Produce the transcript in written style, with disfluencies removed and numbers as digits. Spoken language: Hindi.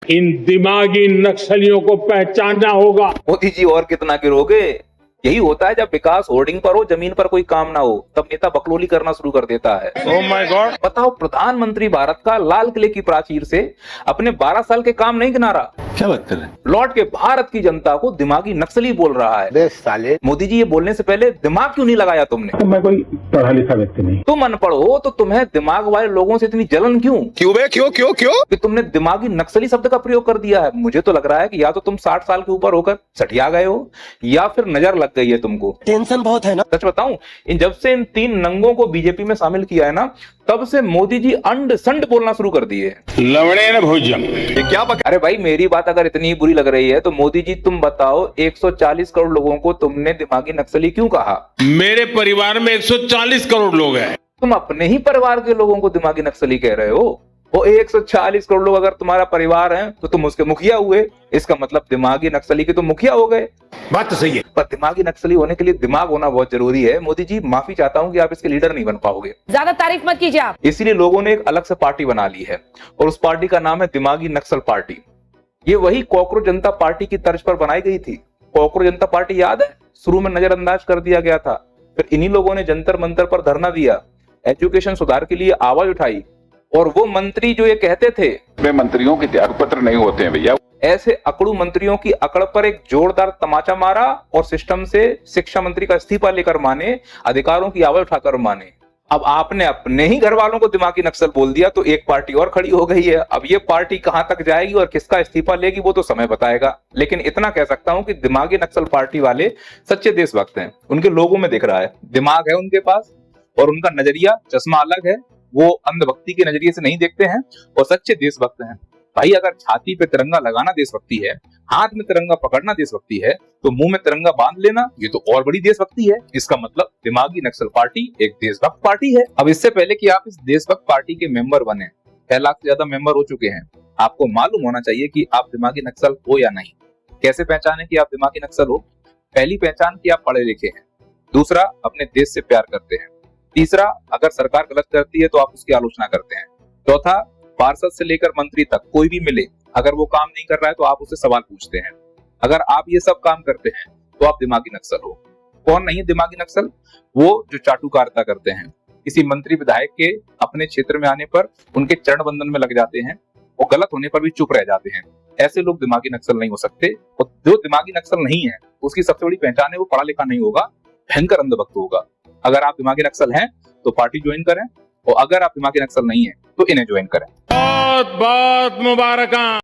इन दिमागी नक्सलियों को पहचानना होगा। मोदी जी और कितना गिरोगे? यही होता है जब विकास होर्डिंग पर हो, जमीन पर कोई काम ना हो, तब नेता बकलोली करना शुरू कर देता है। Oh my God. बताओ, प्रधानमंत्री भारत का लाल किले की प्राचीर से अपने 12 साल के काम नहीं गिना रहा, क्या बात कर रहे हैं? लौट के भारत की जनता को दिमागी नक्सली बोल रहा है। साले मोदी जी, ये बोलने से पहले दिमाग क्यों नहीं लगाया तुमने? तो मैं कोई पढ़ा लिखा व्यक्ति नहीं। तुम अनपढ़ हो तो तुम्हें दिमाग वाले लोगों से इतनी जलन क्यों? क्यों बे क्यों क्यों क्यों कि तुमने दिमागी नक्सली शब्द का प्रयोग कर दिया है। मुझे तो लग रहा है कि या तो तुम 60 साल के ऊपर होकर सठिया गए हो, या फिर नजर लग गई है तुमको। टेंशन बहुत है ना। सच बताऊं, जब से इन 3 नंगों को बीजेपी में शामिल किया है ना, तब से मोदी जी अंड संड बोलना शुरू कर दिए। लवणे न भोजन। ये क्या अरे भाई, मेरी बात अगर इतनी बुरी लग रही है तो मोदी जी तुम बताओ, 140 करोड़ लोगों को तुमने दिमागी नक्सली क्यों कहा? मेरे परिवार में 140 करोड़ लोग हैं। तुम अपने ही परिवार के लोगों को दिमागी नक्सली कह रहे हो। वो 140 करोड़ लोग अगर तुम्हारा परिवार है तो तुम उसके मुखिया हुए, इसका मतलब दिमागी नक्सली के तुम मुखिया हो गए। बात तो सही है। पर दिमागी नक्सली होने के लिए दिमाग होना बहुत जरूरी है। मोदी जी, माफी चाहता हूं कि आप इसके लीडर नहीं बन पाओगे। ज्यादा तारीफ मत कीजिए आप। इसीलिए लोगों ने एक अलग से पार्टी बना ली है और उस पार्टी का नाम है दिमागी नक्सल पार्टी। ये वही कॉकरोच जनता पार्टी की तर्ज पर बनाई गई थी। कॉकरोच जनता पार्टी याद है? शुरू में नजरअंदाज कर दिया गया था, फिर इन्हीं लोगों ने जंतर मंतर पर धरना दिया, एजुकेशन सुधार के लिए आवाज उठाई, और वो मंत्री जो ये कहते थे वे मंत्रियों के त्याग पत्र नहीं होते हैं भैया। ऐसे अकड़ू मंत्रियों की अकड़ पर एक जोरदार तमाचा मारा और सिस्टम से शिक्षा मंत्री का इस्तीफा लेकर माने, अधिकारों की आवाज उठाकर माने। अब आपने अपने ही घर वालों को दिमागी नक्सल बोल दिया तो एक पार्टी और खड़ी हो गई है। अब ये पार्टी कहां तक जाएगी और किसका इस्तीफा लेगी वो तो समय बताएगा। लेकिन इतना कह सकता हूं कि दिमागी नक्सल पार्टी वाले सच्चे देशभक्त हैं। उनके लोगों में दिख रहा है, दिमाग है उनके पास और उनका नजरिया चश्मा अलग है। वो अंधभक्ति के नजरिए से नहीं देखते हैं और सच्चे देशभक्त हैं। भाई, अगर छाती पे तिरंगा लगाना देशभक्ति है, हाथ में तिरंगा पकड़ना देशभक्ति है, तो मुंह में तिरंगा बांध लेना ये तो और बड़ी देशभक्ति है। इसका मतलब दिमागी नक्सल पार्टी एक देशभक्त पार्टी है। अब इससे पहले कि आप इस देशभक्त पार्टी के मेंबर बने, 6 लाख से ज्यादा मेंबर हो चुके हैं, आपको मालूम होना चाहिए कि आप दिमागी नक्सल हो या नहीं। कैसे पहचाने कि आप दिमागी नक्सल हो? पहली पहचान कि आप पढ़े लिखे हैं, दूसरा अपने देश से प्यार करते हैं, तीसरा अगर सरकार गलत करती है तो आप उसकी आलोचना करते हैं, चौथा पार्षद से लेकर मंत्री तक कोई भी मिले, अगर वो काम नहीं कर रहा है तो आप उससे सवाल पूछते हैं। अगर आप ये सब काम करते हैं तो आप दिमागी नक्सल हो। कौन नहीं है दिमागी नक्सल? वो जो चाटुकारिता करते हैं, किसी मंत्री विधायक के अपने क्षेत्र में आने पर उनके चरण बंधन में लग जाते हैं और गलत होने पर भी चुप रह जाते हैं। ऐसे लोग दिमागी नक्सल नहीं हो सकते। और जो दिमागी नक्सल नहीं है उसकी सबसे बड़ी पहचान है वो पढ़ा लिखा नहीं होगा, भयंकर अंधभक्त होगा। अगर आप दिमागी नक्सल हैं तो पार्टी ज्वाइन करें, और अगर आप दिमागी नक्सल नहीं है तो इन्हें ज्वाइन करें। बहुत बहुत मुबारक।